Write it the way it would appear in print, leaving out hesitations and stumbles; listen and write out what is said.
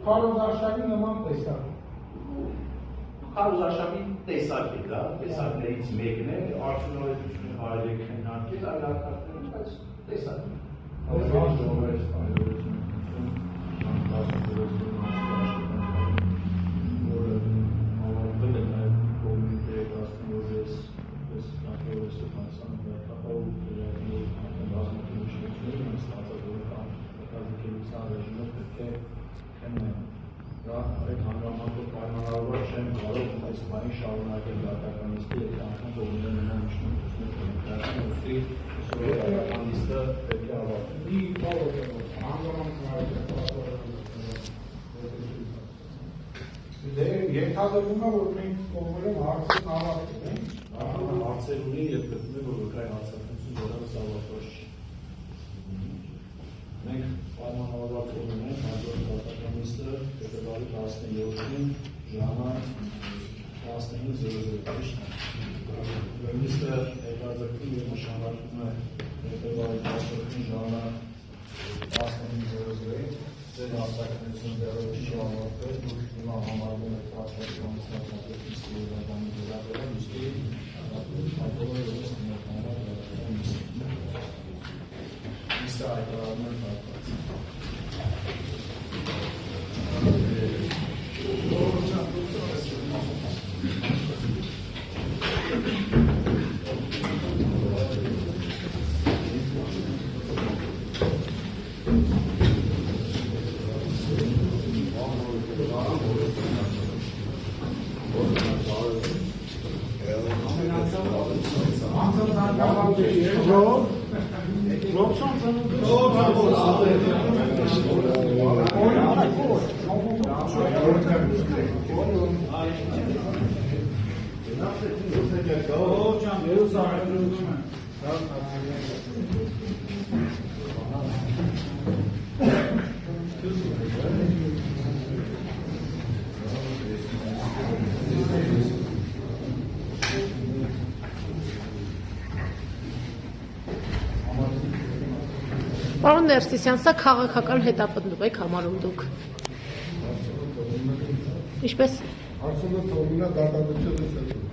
Քարոզարշավի նման տեսակ։ Քարոզարշավի տեսակ է դա, տեսակներից մեկն է, արդյունավետությունը կարելի է քննարկել, այլ արտաքին, բայց տեսակ է։ Այդ հանգամանքով պայմանավորված չեմ կարող այս բանի շարունակել դատականիստի այդ անգամ կողմները նման իշխում ուստի դատականիստը պետք է ավարտել։ Մի բաղոտ է հանգամանքն Դե ենթադրվում է, որ մենք կողմերում հարցերն ավարտել ենք։ Հարցեր ունի և գտնում է, որ վկայի հարցակնություն որևս ավարտված չի։ Մենք պայմանավորված ունենք հաջորդ դատականիստը փետրվարի 17-ին ժամը 15:00 նույնիսկ հետաձգվում և նշանակվում է փետրվարի 17-ին ժամը 15:00 ձեր հարցակնություն դեռևս չի ավարտվել, հիմա համարվում է հաշվարկման մասնակցությունից երևականի վերաբերել, ուստի այդօր ևս ներկայացնել Mr. Aykalar'ın Պարոն Ներսիսյան, սա քաղաքական հետապնդում եք համարում դուք։ Ինչպես։ Հարցումը թողնում է դատավարությունից հետո։